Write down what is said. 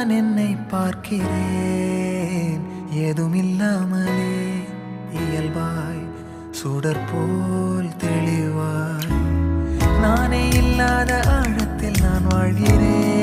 நான் என்னை பார்க்கிறேன் ஏதுமில்லாமலே இயல்பாய் சுடர் போல் தெளிவாய் நானே இல்லாத ஆழத்தில் நான் வாழ்கிறேன்